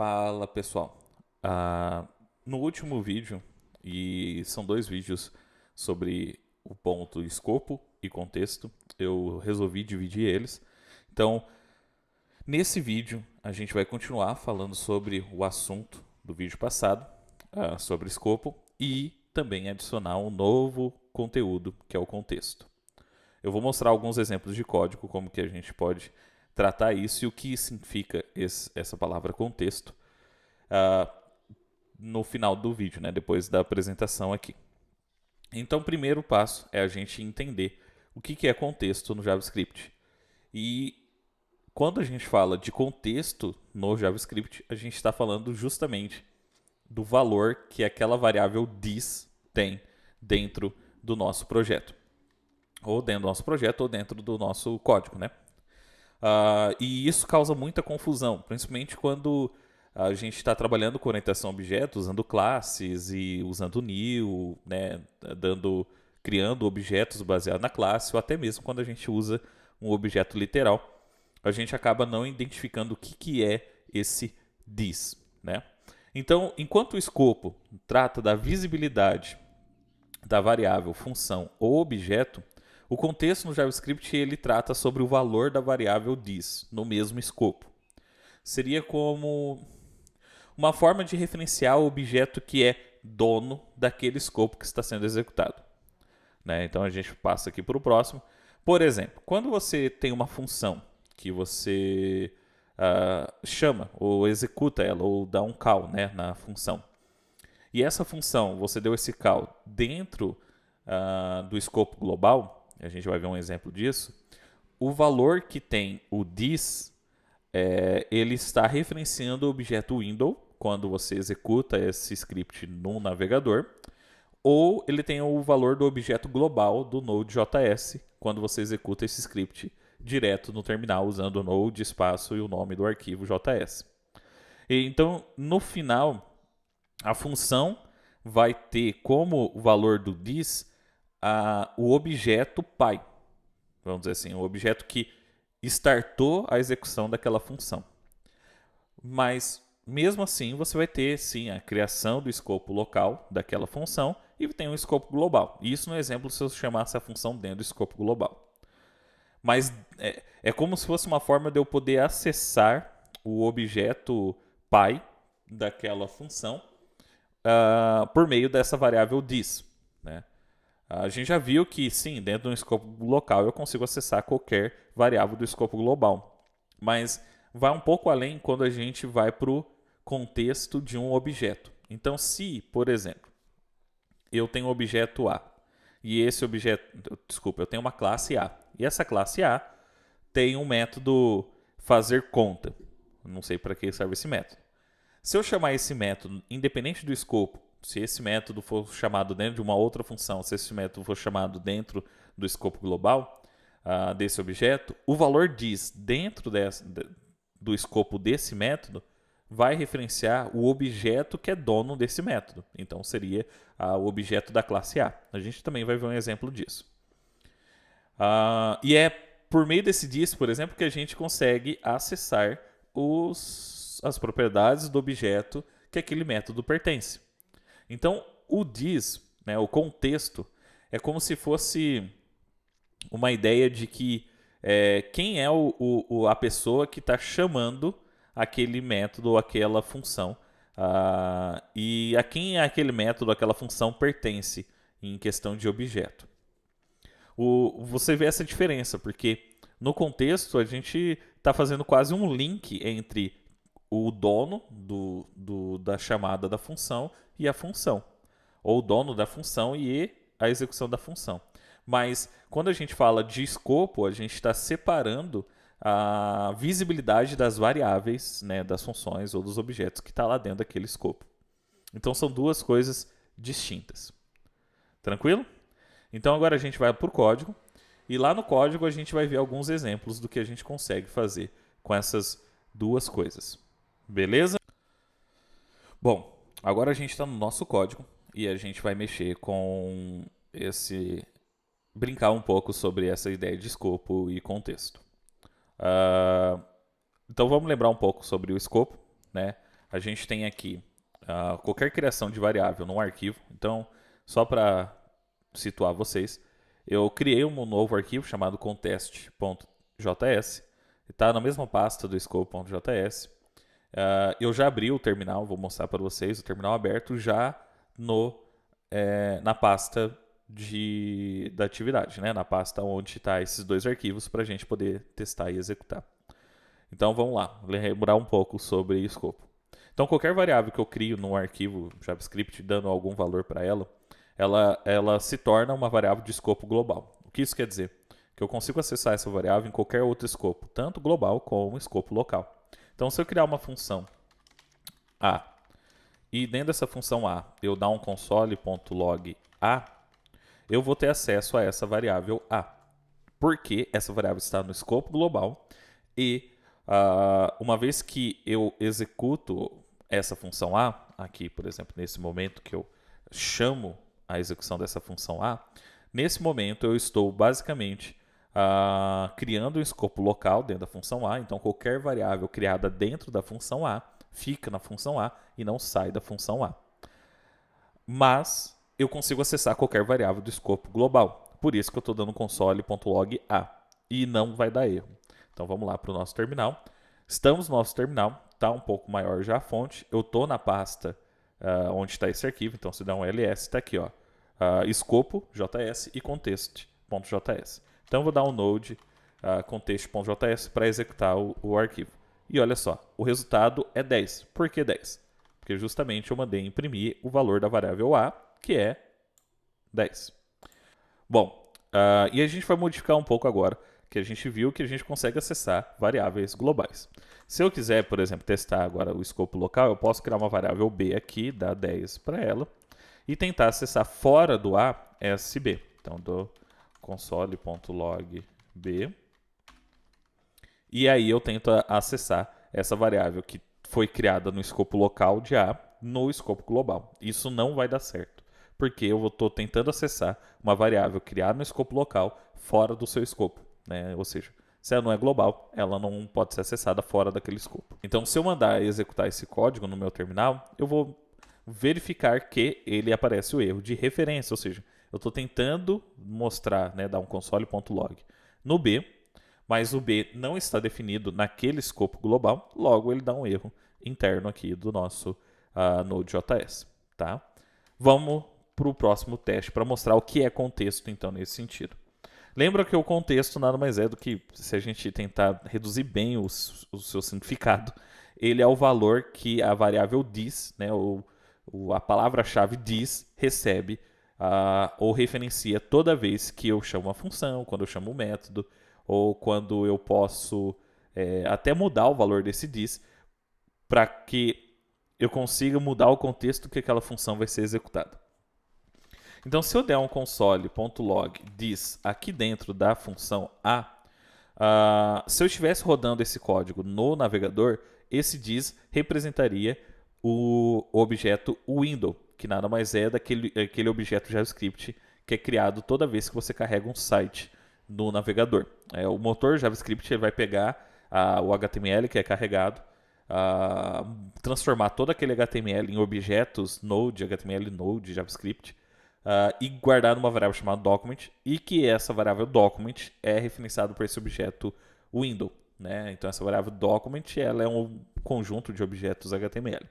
Fala pessoal, no último vídeo, e são dois vídeos sobre o ponto escopo e contexto, eu resolvi dividir eles. Então, nesse vídeo, a gente vai continuar falando sobre o assunto do vídeo passado, sobre escopo, e também adicionar um novo conteúdo, que é o contexto. Eu vou mostrar alguns exemplos de código, como que a gente pode tratar isso e o que significa essa palavra contexto ah, no final do vídeo, né, depois da apresentação aqui. Então, o primeiro passo é a gente entender o que é contexto no JavaScript. E quando a gente fala de contexto no JavaScript, a gente está falando justamente do valor que aquela variável this tem dentro do nosso projeto. Ou dentro do nosso projeto, ou dentro do nosso código, né? E isso causa muita confusão, principalmente quando a gente está trabalhando com orientação a objetos, usando classes e usando new, né, criando objetos baseados na classe, ou até mesmo quando a gente usa um objeto literal, a gente acaba não identificando o que é esse this, né? Então, enquanto o escopo trata da visibilidade da variável, função ou objeto, o contexto no JavaScript ele trata sobre o valor da variável this no mesmo escopo. Seria como uma forma de referenciar o objeto que é dono daquele escopo que está sendo executado. Né? Então a gente passa aqui para o próximo. Por exemplo, quando você tem uma função que você chama ou executa ela ou dá um call, né, na função, e essa função, você deu esse call dentro do escopo global, a gente vai ver um exemplo disso, o valor que tem o this, ele está referenciando o objeto window, quando você executa esse script no navegador, ou ele tem o valor do objeto global do Node.js, quando você executa esse script direto no terminal, usando o Node, espaço e o nome do arquivo JS. Então, no final, a função vai ter como valor do this o objeto pai. Vamos dizer assim, o objeto que startou a execução daquela função. Mas, mesmo assim, você vai ter, sim, a criação do escopo local daquela função e tem um escopo global. Isso no exemplo se eu chamasse a função dentro do escopo global. Mas é como se fosse uma forma de eu poder acessar o objeto pai daquela função por meio dessa variável this. Né? A gente já viu que, sim, dentro de um escopo local eu consigo acessar qualquer variável do escopo global. Mas vai um pouco além quando a gente vai para o contexto de um objeto. Então, se, por exemplo, eu tenho um objeto A e esse objeto, desculpa, eu tenho uma classe A e essa classe A tem um método fazer conta. Não sei para que serve esse método. Se eu chamar esse método, independente do escopo, se esse método for chamado dentro de uma outra função, se esse método for chamado dentro do escopo global desse objeto, o valor diz dentro do escopo desse método vai referenciar o objeto que é dono desse método. Então seria o objeto da classe A. A gente também vai ver um exemplo disso. E é por meio desse diz, por exemplo, que a gente consegue acessar as propriedades do objeto que aquele método pertence. Então, o diz, né, o contexto, é como se fosse uma ideia de que quem é a pessoa que está chamando aquele método ou aquela função e a quem aquele método, aquela função pertence em questão de objeto. Você vê essa diferença, porque no contexto a gente está fazendo quase um link entre o dono da chamada da função e a função, ou o dono da função e a execução da função. Mas quando a gente fala de escopo, a gente está separando a visibilidade das variáveis, né, das funções ou dos objetos que está lá dentro daquele escopo. Então são duas coisas distintas. Tranquilo? Então agora a gente vai para o código e lá no código a gente vai ver alguns exemplos do que a gente consegue fazer com essas duas coisas. Beleza? Bom, agora a gente está no nosso código e a gente vai mexer com brincar um pouco sobre essa ideia de escopo e contexto. Então vamos lembrar um pouco sobre o escopo, né? a gente tem aqui qualquer criação de variável num arquivo. Então, só para situar vocês, eu criei um novo arquivo chamado contest.js, está na mesma pasta do scope.js. Eu já abri o terminal, vou mostrar para vocês o terminal aberto já na pasta da atividade, né? Na pasta onde está esses dois arquivos para a gente poder testar e executar. Então vamos lá, lembrar um pouco sobre escopo. Então qualquer variável que eu crio num arquivo JavaScript dando algum valor para ela se torna uma variável de escopo global. O que isso quer dizer? Que eu consigo acessar essa variável em qualquer outro escopo, tanto global como escopo local. Então se eu criar uma função A e dentro dessa função A eu dar um console.log A, eu vou ter acesso a essa variável A, porque essa variável está no escopo global e uma vez que eu executo essa função A, aqui, por exemplo, nesse momento que eu chamo a execução dessa função A, nesse momento eu estou basicamente criando um escopo local dentro da função A, então qualquer variável criada dentro da função A fica na função A e não sai da função A. Mas eu consigo acessar qualquer variável do escopo global, por isso que eu estou dando console.log A e não vai dar erro. Então vamos lá para o nosso terminal. Estamos no nosso terminal, está um pouco maior já a fonte. Eu estou na pasta onde está esse arquivo, então se der um ls, está aqui, escopo.js e contest.js. Então eu vou dar um node contest.js para executar o arquivo. E olha só, o resultado é 10. Por que 10? Porque justamente eu mandei imprimir o valor da variável A, que é 10. Bom, e a gente vai modificar um pouco agora, que a gente viu que a gente consegue acessar variáveis globais. Se eu quiser, por exemplo, testar agora o escopo local, eu posso criar uma variável B aqui, dar 10 para ela, e tentar acessar fora do A SB. Então, do console.log B. E aí eu tento acessar essa variável que foi criada no escopo local de A no escopo global. Isso não vai dar certo, porque eu estou tentando acessar uma variável criada no escopo local fora do seu escopo, né? Ou seja, se ela não é global, ela não pode ser acessada fora daquele escopo. Então, se eu mandar executar esse código no meu terminal, eu vou verificar que ele aparece o erro de referência, ou seja, eu estou tentando mostrar, né, dar um console.log no B, mas o B não está definido naquele escopo global, logo ele dá um erro interno aqui do nosso Node.js. Tá? Vamos para o próximo teste para mostrar o que é contexto, então, nesse sentido. Lembra que o contexto nada mais é do que, se a gente tentar reduzir bem o seu significado, ele é o valor que a variável diz, né, a palavra-chave diz, recebe ou referencia toda vez que eu chamo uma função, quando eu chamo um método, ou quando eu posso até mudar o valor desse diz para que eu consiga mudar o contexto que aquela função vai ser executada. Então, se eu der um console.log diz aqui dentro da função A, se eu estivesse rodando esse código no navegador, esse diz representaria o objeto window, que nada mais é daquele objeto JavaScript que é criado toda vez que você carrega um site no navegador. O motor JavaScript vai pegar o HTML que é carregado, transformar todo aquele HTML em objetos Node, HTML Node, JavaScript, e guardar numa variável chamada document, e que essa variável document é referenciada por esse objeto window. Né? Então essa variável document ela é um conjunto de objetos HTML.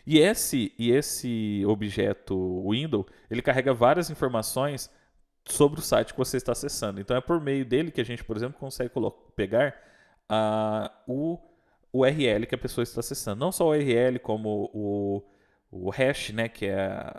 E esse objeto window ele carrega várias informações sobre o site que você está acessando. Então é por meio dele que a gente, por exemplo, consegue pegar o URL que a pessoa está acessando. Não só o URL, como o hash, né, que é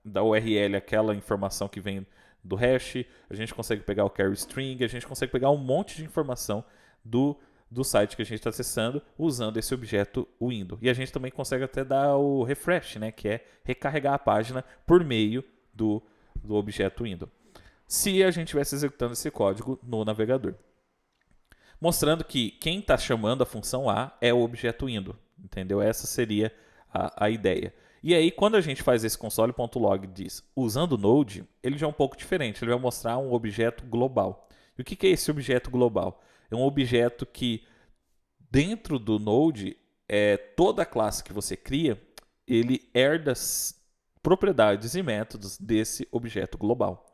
da URL, aquela informação que vem do hash. A gente consegue pegar o carry string, a gente consegue pegar um monte de informação do site que a gente está acessando usando esse objeto window. E a gente também consegue até dar o refresh, né, que é recarregar a página por meio do objeto window, se a gente estivesse executando esse código no navegador. Mostrando que quem está chamando a função A é o objeto window, entendeu? Essa seria a ideia. E aí, quando a gente faz esse console.log diz usando o Node, ele já é um pouco diferente, ele vai mostrar um objeto global. E o que é esse objeto global? É um objeto que dentro do Node toda classe que você cria, ele herda propriedades e métodos desse objeto global.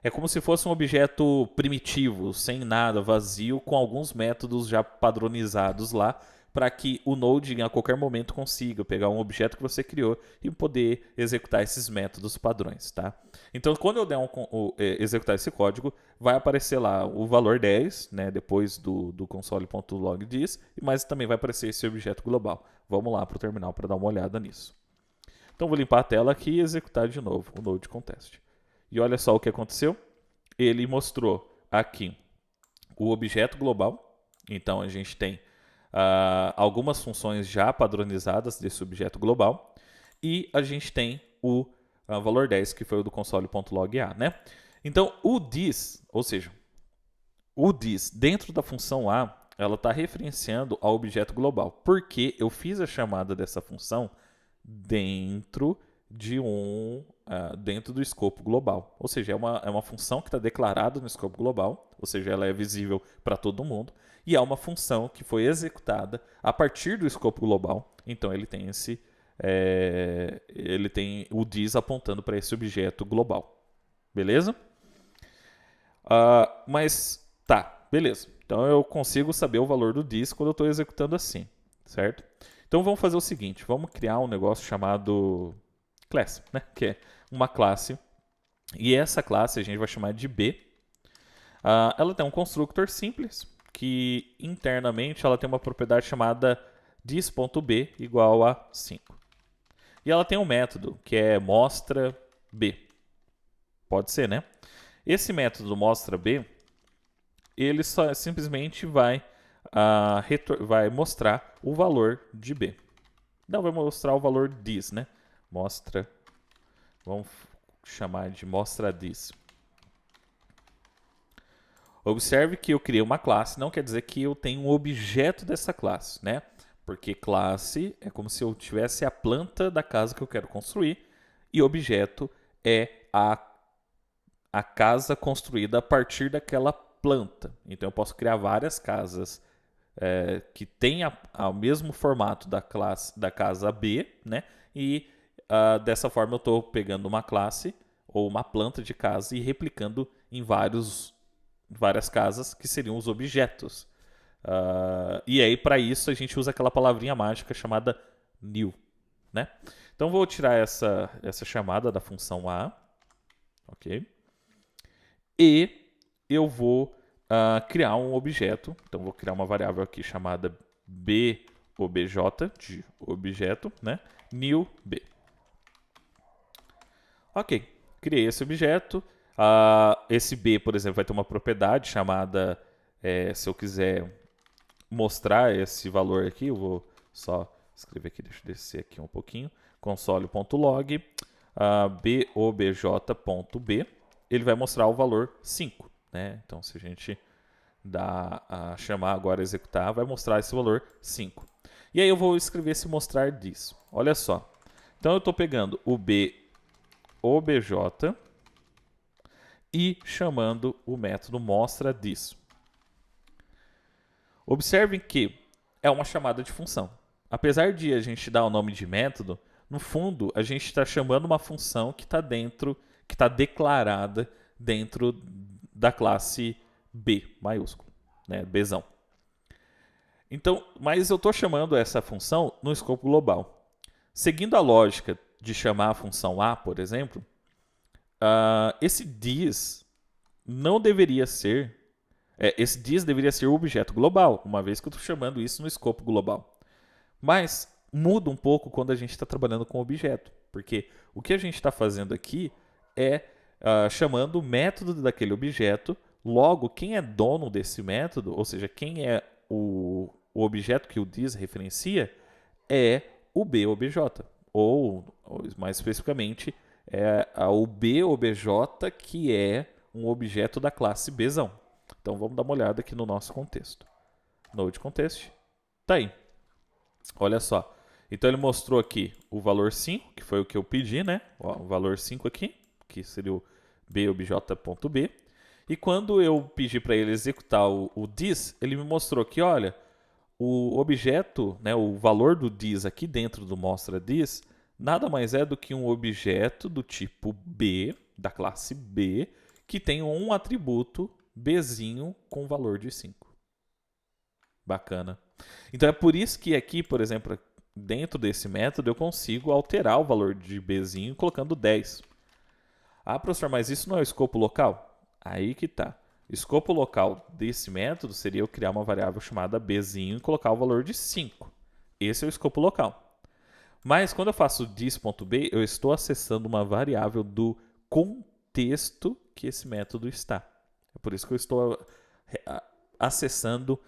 É como se fosse um objeto primitivo, sem nada, vazio, com alguns métodos já padronizados lá, para que o Node, a qualquer momento, consiga pegar um objeto que você criou e poder executar esses métodos padrões. Tá? Então, quando eu der executar esse código, vai aparecer lá o valor 10, né, depois do console.log diz, mas também vai aparecer esse objeto global. Vamos lá para o terminal para dar uma olhada nisso. Então, vou limpar a tela aqui e executar de novo o Node Contest. E olha só o que aconteceu. Ele mostrou aqui o objeto global. Então, a gente tem algumas funções já padronizadas desse objeto global. E a gente tem o valor 10, que foi o do console.log.a, né? Então, o this, ou seja, o this dentro da função a, ela está referenciando ao objeto global. Porque eu fiz a chamada dessa função dentro dentro do escopo global. Ou seja, é uma função que está declarada no escopo global, ou seja, ela é visível para todo mundo, e é uma função que foi executada a partir do escopo global. Então ele tem ele tem o this apontando para esse objeto global. Beleza? Mas tá, beleza. Então eu consigo saber o valor do this quando eu estou executando assim, certo? Então vamos fazer o seguinte, vamos criar um negócio chamado class, né? Que é uma classe, e essa classe a gente vai chamar de B. Ela tem um constructor simples, que internamente ela tem uma propriedade chamada this.b igual a 5. E ela tem um método que é mostra B. Pode ser, né? Esse método mostra B, ele só simplesmente vai mostrar o valor de B. Não, vai mostrar o valor this, né? Mostra, vamos chamar de mostra this. Observe que eu criei uma classe, não quer dizer que eu tenho um objeto dessa classe, né? Porque classe é como se eu tivesse a planta da casa que eu quero construir e objeto é a casa construída a partir daquela planta. Então eu posso criar várias casas que tenham o mesmo formato da casa B, né? E dessa forma eu estou pegando uma classe ou uma planta de casa e replicando em várias casas que seriam os objetos. E aí, para isso, a gente usa aquela palavrinha mágica chamada new. Né? Então, vou tirar essa chamada da função a. Ok? E eu vou criar um objeto. Então, vou criar uma variável aqui chamada b_obj, de objeto, né? New b. Ok, criei esse objeto. Esse B, por exemplo, vai ter uma propriedade chamada, se eu quiser mostrar esse valor aqui, eu vou só escrever aqui, deixa eu descer aqui um pouquinho, console.log, bobj.b, ele vai mostrar o valor 5. Né? Então, se a gente chamar agora, executar, vai mostrar esse valor 5. E aí eu vou escrever esse mostrar this. Olha só. Então, eu estou pegando o bobj e chamando o método mostra this. Observem que é uma chamada de função. Apesar de a gente dar o nome de método, no fundo a gente está chamando uma função que está declarada dentro da classe B maiúsculo, né, Bzão. Então, mas eu estou chamando essa função no escopo global. Seguindo a lógica de chamar a função a, por exemplo, esse this não deveria ser... esse this deveria ser o objeto global, uma vez que eu estou chamando isso no escopo global. Mas muda um pouco quando a gente está trabalhando com objeto, porque o que a gente está fazendo aqui é chamando o método daquele objeto, logo quem é dono desse método, ou seja, quem é o objeto que o this referencia, é o bobj, ou mais especificamente, é o bobj que é um objeto da classe Bzão. Então vamos dar uma olhada aqui no nosso contexto. Node Contest. Tá aí. Olha só. Então ele mostrou aqui o valor 5, que foi o que eu pedi, né? Ó, o valor 5 aqui, que seria o bobj.b. E quando eu pedi para ele executar o this, ele me mostrou que, olha, o objeto, né, o valor do this aqui dentro do mostra this, nada mais é do que um objeto do tipo B, da classe B, que tem um atributo Bzinho com valor de 5. Bacana. Então é por isso que aqui, por exemplo, dentro desse método, eu consigo alterar o valor de Bzinho colocando 10. Ah, professor, mas isso não é o escopo local? Aí que tá. O escopo local desse método seria eu criar uma variável chamada Bzinho e colocar o valor de 5. Esse é o escopo local. Mas quando eu faço this.b, eu estou acessando uma variável do contexto que esse método está. É por isso que eu estou acessando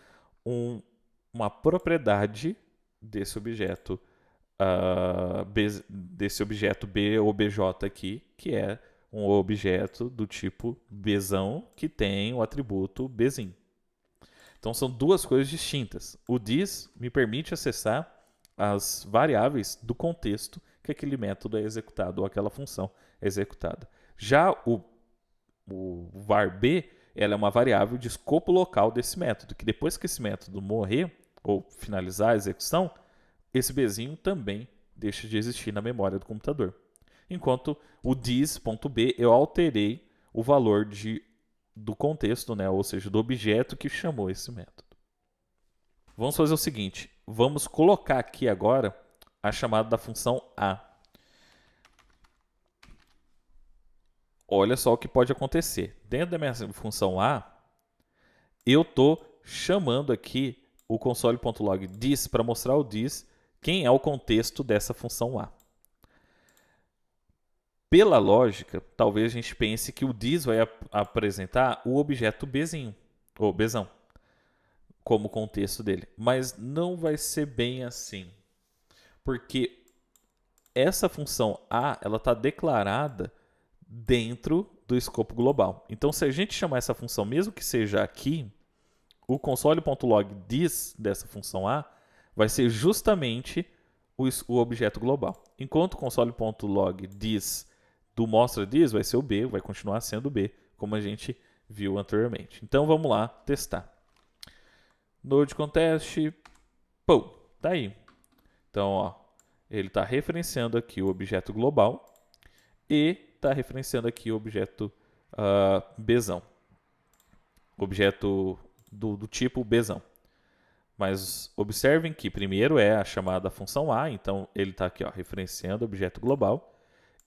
uma propriedade desse objeto, desse objeto B ou BJ aqui, que é um objeto do tipo Bzão que tem o atributo Bzinho. Então são duas coisas distintas. O this me permite acessar as variáveis do contexto que aquele método é executado ou aquela função é executada. Já o var_b ela é uma variável de escopo local desse método, que depois que esse método morrer ou finalizar a execução, esse bzinho também deixa de existir na memória do computador. Enquanto o this.b eu alterei o valor do contexto, né? Ou seja, do objeto que chamou esse método. Vamos fazer o seguinte, vamos colocar aqui agora a chamada da função a. Olha só o que pode acontecer. Dentro da minha função a, eu estou chamando aqui o console.log this para mostrar o this, quem é o contexto dessa função a. Pela lógica, talvez a gente pense que o this vai apresentar o objeto bzinho, ou bzão, como contexto dele. Mas não vai ser bem assim. Porque essa função a ela está declarada dentro do escopo global. Então, se a gente chamar essa função, mesmo que seja aqui, o console.log this dessa função a vai ser justamente o objeto global. Enquanto o console.log this do mostra this vai ser o B, vai continuar sendo o B, como a gente viu anteriormente. Então vamos lá testar. Node contest, pô, tá aí. Então, ó, ele está referenciando aqui o objeto global e está referenciando aqui o objeto Bzão. Objeto do tipo Bzão. Mas observem que primeiro é a chamada função a, então ele está aqui ó, referenciando o objeto global.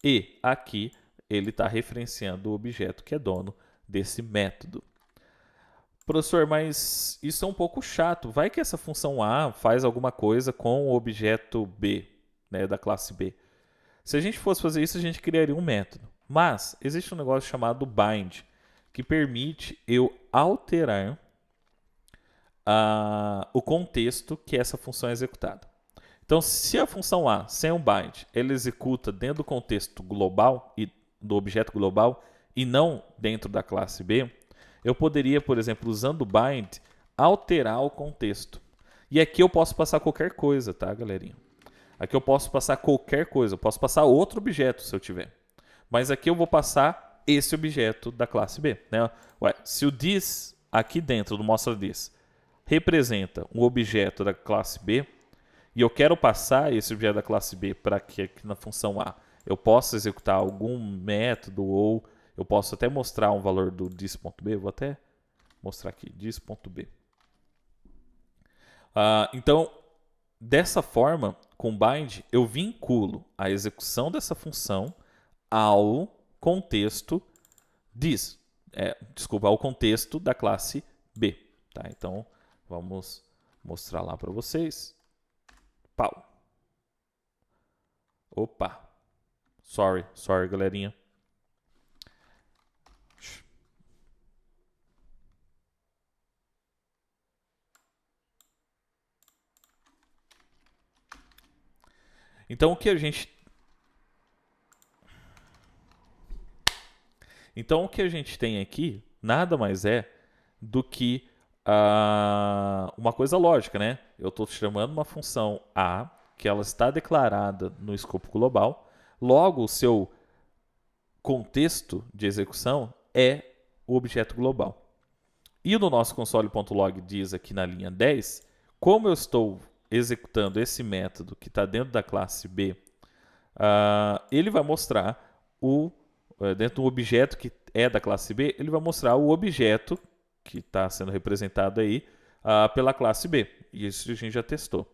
E aqui ele está referenciando o objeto que é dono desse método. Professor, mas isso é um pouco chato. Vai que essa função a faz alguma coisa com o objeto B, né, da classe B. Se a gente fosse fazer isso, a gente criaria um método. Mas existe um negócio chamado bind, que permite eu alterar o contexto que essa função é executada. Então, se a função a, sem um bind, ela executa dentro do contexto global e do objeto global e não dentro da classe B, eu poderia, por exemplo, usando o bind, alterar o contexto. E aqui eu posso passar qualquer coisa, tá, galerinha? Aqui eu posso passar qualquer coisa, eu posso passar outro objeto se eu tiver. Mas aqui eu vou passar esse objeto da classe B. Né? Ué, se o this aqui dentro do mostra this representa um objeto da classe B, e eu quero passar esse objeto da classe B para que aqui na função A eu possa executar algum método ou eu posso até mostrar um valor do this.b, vou até mostrar aqui, this.b. Então, dessa forma, com bind, eu vinculo a execução dessa função ao contexto this, ao contexto da classe B. Tá? Então, vamos mostrar lá para vocês. Pau. Opa. Sorry, galerinha. Então o que a gente tem aqui nada mais é do que uma coisa lógica, né? Eu estou chamando uma função a que ela está declarada no escopo global, logo o seu contexto de execução é o objeto global. E no nosso console.log diz aqui na linha 10, Como eu estou executando esse método que está dentro da classe B, ele vai mostrar dentro do objeto que é da classe B, ele vai mostrar o objeto que está sendo representado aí pela classe B. E isso a gente já testou.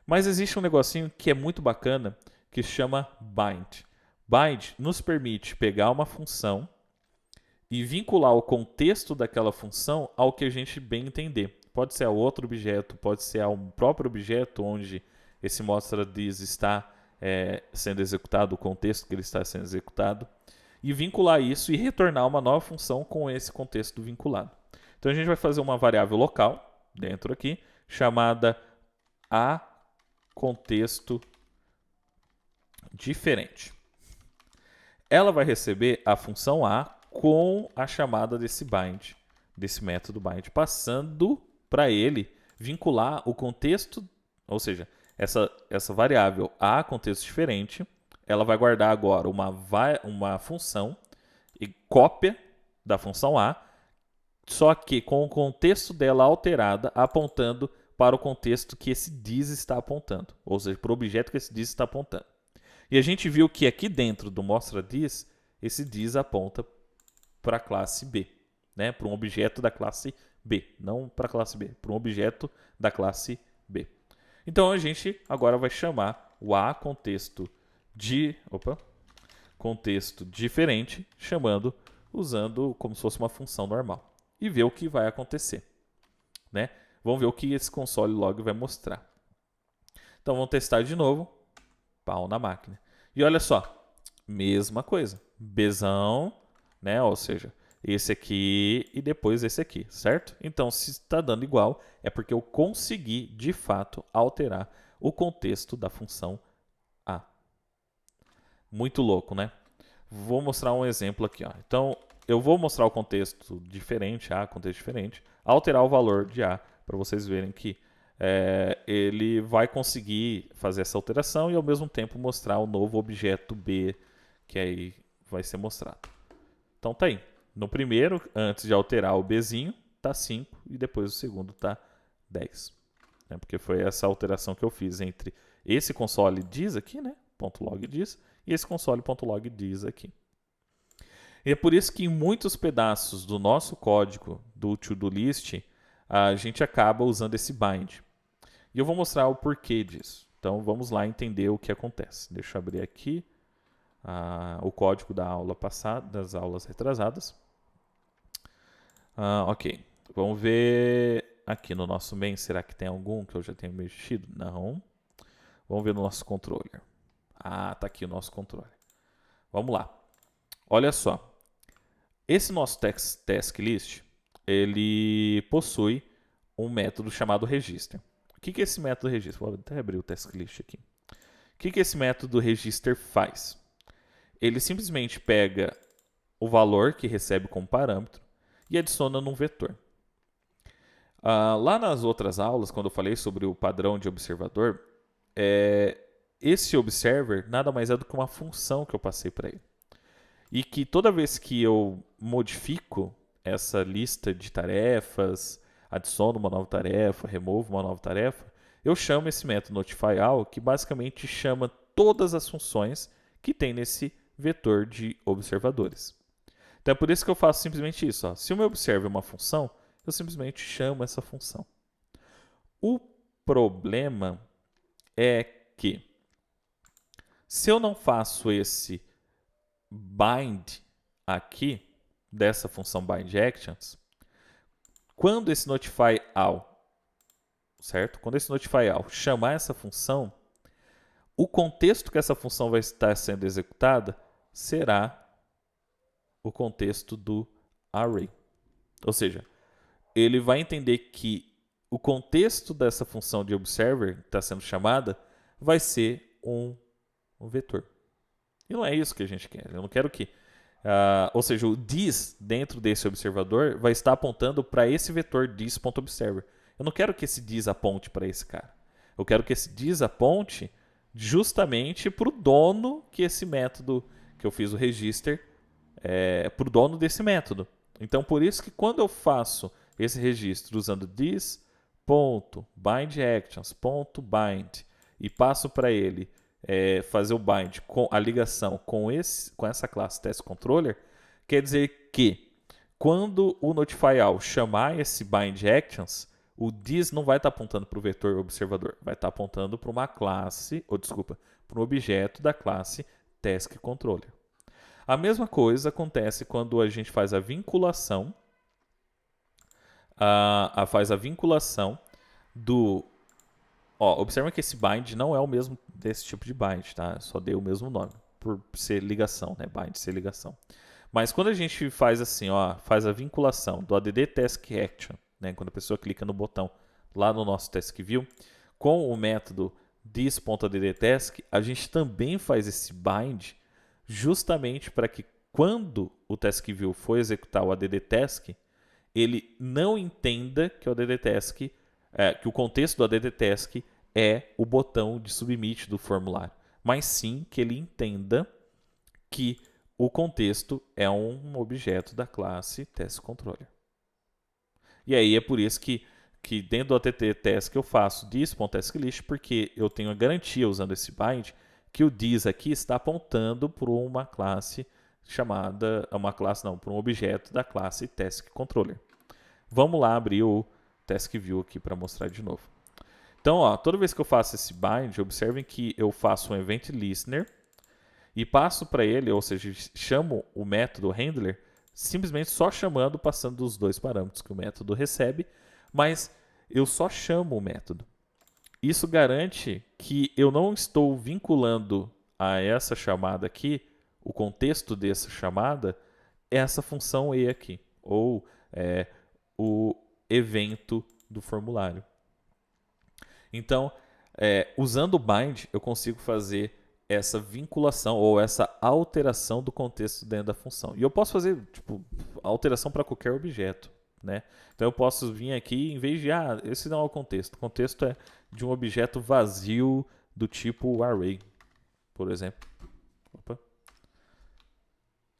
Mas existe um negocinho que é muito bacana que se chama bind. Bind nos permite pegar uma função e vincular o contexto daquela função ao que a gente bem entender. Pode ser a outro objeto, pode ser a um próprio objeto onde esse mostra this está sendo executado, o contexto que ele está sendo executado, e vincular isso e retornar uma nova função com esse contexto vinculado. Então a gente vai fazer uma variável local dentro aqui, chamada a contexto diferente. Ela vai receber a função a com a chamada desse bind, desse método bind, passando para ele vincular o contexto, ou seja, essa variável a contexto diferente, ela vai guardar agora uma função e cópia da função a, só que com o contexto dela alterada, apontando para o contexto que esse this está apontando, ou seja, para o objeto que esse this está apontando. E a gente viu que aqui dentro do mostra this, esse this aponta para a classe B, né? Para um objeto da classe B, não para a classe B, para um objeto da classe B. Então a gente agora vai chamar o a contexto contexto diferente, usando como se fosse uma função normal, e ver o que vai acontecer, né? Vamos ver o que esse console log vai mostrar. Então vamos testar de novo. Pau na máquina. E olha só, mesma coisa. Bzão, né? Ou seja, esse aqui e depois esse aqui, certo? Então, se está dando igual, é porque eu consegui, de fato, alterar o contexto da função a. Muito louco, né? Vou mostrar um exemplo aqui. Ó. Então, eu vou mostrar o contexto diferente, a, contexto diferente, alterar o valor de a, para vocês verem que ele vai conseguir fazer essa alteração e ao mesmo tempo mostrar o novo objeto B que aí vai ser mostrado. Então tá aí. No primeiro, antes de alterar o Bzinho, tá 5 e depois o segundo tá 10. Né? Porque foi essa alteração que eu fiz entre esse console diz aqui, né? .log diz, e esse console.log diz aqui. E é por isso que em muitos pedaços do nosso código do to-do list, a gente acaba usando esse bind. E eu vou mostrar o porquê disso. Então vamos lá entender o que acontece. Deixa eu abrir aqui o código da aula passada, das aulas retrasadas. Ok, vamos ver aqui no nosso main. Será que tem algum que eu já tenho mexido? Não. Vamos ver no nosso controller. Tá aqui o nosso controller. Vamos lá. Olha só. Esse nosso task list, ele possui um método chamado register. O que é esse método register? Vou até abrir o task list aqui. O que esse método register faz? Ele simplesmente pega o valor que recebe como parâmetro e adiciona num vetor. Lá nas outras aulas, quando eu falei sobre o padrão de observador, esse observer nada mais é do que uma função que eu passei para ele. E que toda vez que eu modifico essa lista de tarefas, adiciono uma nova tarefa, removo uma nova tarefa, eu chamo esse método notifyAll, que basicamente chama todas as funções que tem nesse vetor de observadores. Então é por isso que eu faço simplesmente isso. Ó. Se o meu observer é uma função, eu simplesmente chamo essa função. O problema é que se eu não faço esse bind aqui, dessa função bindActions, quando esse notifyAll, certo? Quando esse notifyAll chamar essa função, o contexto que essa função vai estar sendo executada será o contexto do array. Ou seja, ele vai entender que o contexto dessa função de observer que está sendo chamada vai ser um vetor. E não é isso que a gente quer. Eu não quero que... ou seja, o this dentro desse observador vai estar apontando para esse vetor this.observer. Eu não quero que esse this aponte para esse cara. Eu quero que esse this aponte justamente para o dono que esse método que eu fiz o register para o dono desse método. Então, por isso que quando eu faço esse registro usando this, ponto bind actions ponto bind e passo para ele fazer o bind com a ligação com essa classe testController, quer dizer que quando o notify_all chamar esse bind actions, o this não vai estar apontando para o vetor observador, vai estar apontando para uma classe, para um objeto da classe taskController. A mesma coisa acontece quando a gente faz a vinculação, do... observa que esse bind não é o mesmo desse tipo de bind, tá? Só dei o mesmo nome, por ser ligação, né? Bind ser ligação. Mas quando a gente faz assim, faz a vinculação do add task action, né? Quando a pessoa clica no botão lá no nosso task view, com o método this.addTask, a gente também faz esse bind justamente para que quando o task view for executar o add_task, ele não entenda que o add_task, que o contexto do add_task é o botão de submit do formulário, mas sim que ele entenda que o contexto é um objeto da classe taskController. E aí é por isso que dentro do add_task eu faço this.taskList, porque eu tenho a garantia usando esse bind que o this aqui está apontando para uma classe para um objeto da classe taskController. Vamos lá abrir o task view aqui para mostrar de novo. Então, toda vez que eu faço esse bind, observem que eu faço um event listener e passo para ele, ou seja, chamo o método handler simplesmente só chamando, passando dos dois parâmetros que o método recebe, mas eu só chamo o método. Isso garante que eu não estou vinculando a essa chamada aqui, o contexto dessa chamada, essa função E aqui, ou o evento do formulário. Então, usando o bind, eu consigo fazer essa vinculação ou essa alteração do contexto dentro da função. E eu posso fazer alteração para qualquer objeto, né? Então eu posso vir aqui, em vez de, esse não é o contexto. O contexto é de um objeto vazio do tipo array, por exemplo. Opa.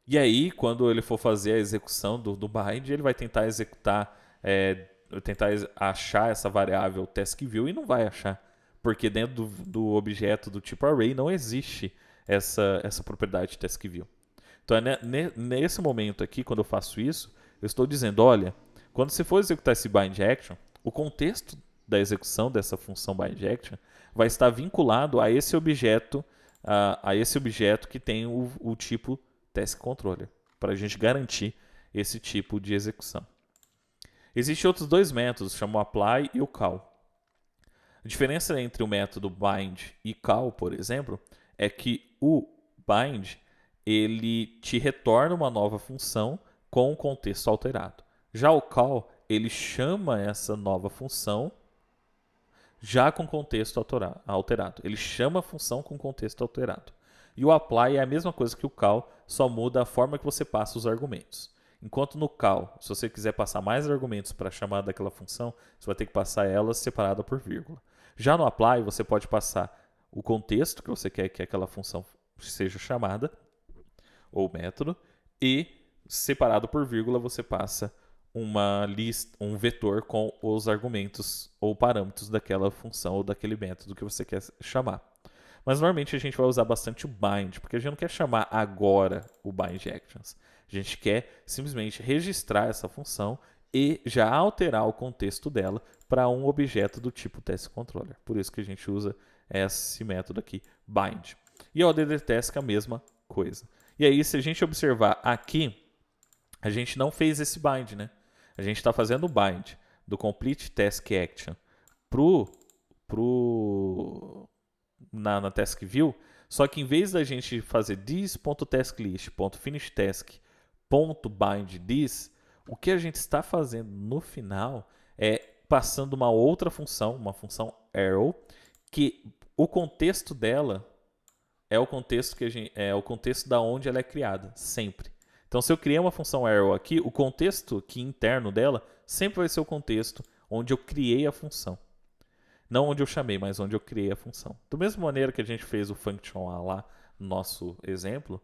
E aí, quando ele for fazer a execução do bind, ele vai tentar executar, tentar achar essa variável taskView e não vai achar. Porque dentro do objeto do tipo array não existe essa propriedade taskView. Então, nesse momento aqui, quando eu faço isso, eu estou dizendo, olha, quando você for executar esse bind action, o contexto da execução dessa função bind action vai estar vinculado a esse objeto, que tem o tipo taskController, para a gente garantir esse tipo de execução. Existem outros dois métodos, chamam apply e o call. A diferença entre o método bind e call, por exemplo, é que o bind ele te retorna uma nova função com o contexto alterado. Já o call, ele chama essa nova função já com contexto alterado. Ele chama a função com contexto alterado. E o apply é a mesma coisa que o call, só muda a forma que você passa os argumentos. Enquanto no call, se você quiser passar mais argumentos para a chamada daquela função, você vai ter que passar elas separada por vírgula. Já no apply, você pode passar o contexto que você quer que aquela função seja chamada, ou método, e separado por vírgula você passa um vetor com os argumentos ou parâmetros daquela função ou daquele método que você quer chamar. Mas normalmente a gente vai usar bastante o bind, porque a gente não quer chamar agora o bind actions. A gente quer simplesmente registrar essa função e já alterar o contexto dela para um objeto do tipo taskController. Por isso que a gente usa esse método aqui, bind. E o add_task é a mesma coisa. E aí, se a gente observar aqui, a gente não fez esse bind, né? A gente está fazendo o bind do complete task action na task view, só que em vez da gente fazer this.tasklist.finishTask.bind this, o que a gente está fazendo no final é passando uma outra função, uma função arrow, que o contexto dela é o contexto da onde ela é criada, sempre. Então, se eu criei uma função arrow aqui, o contexto aqui interno dela sempre vai ser o contexto onde eu criei a função. Não onde eu chamei, mas onde eu criei a função. Da mesma maneira que a gente fez o function A lá no nosso exemplo,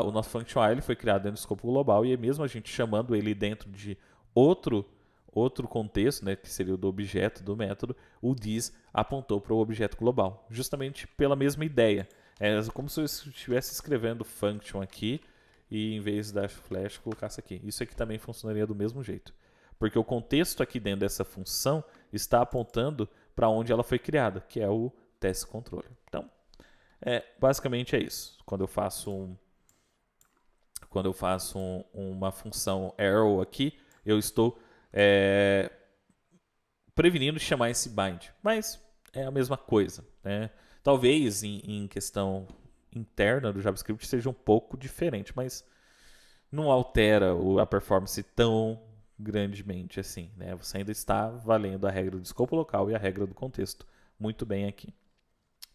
o nosso function A ele foi criado dentro do escopo global e é mesmo a gente chamando ele dentro de outro outro contexto, né, que seria o do objeto do método, o this apontou para o objeto global, justamente pela mesma ideia. É como se eu estivesse escrevendo function aqui e em vez da flash colocasse aqui. Isso aqui também funcionaria do mesmo jeito, porque o contexto aqui dentro dessa função está apontando para onde ela foi criada, que é o test controller. Então, basicamente é isso. Quando eu faço uma função arrow aqui, eu estou prevenindo chamar esse bind, mas é a mesma coisa, né? Talvez em questão interna do JavaScript seja um pouco diferente, mas não altera a performance tão grandemente assim, né? Você ainda está valendo a regra do escopo local e a regra do contexto muito bem aqui.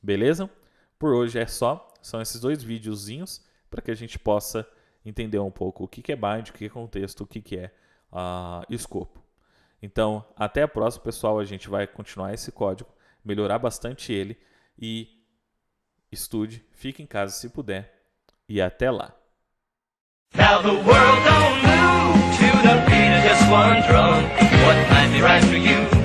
Beleza? Por hoje é só. São esses 2 videozinhos para que a gente possa entender um pouco o que é bind, o que é contexto, o que é escopo. Então, até a próxima, pessoal. A gente vai continuar esse código, melhorar bastante ele e estude, fique em casa se puder e até lá. Now the world don't move to the beat of just one drum. What might be right for you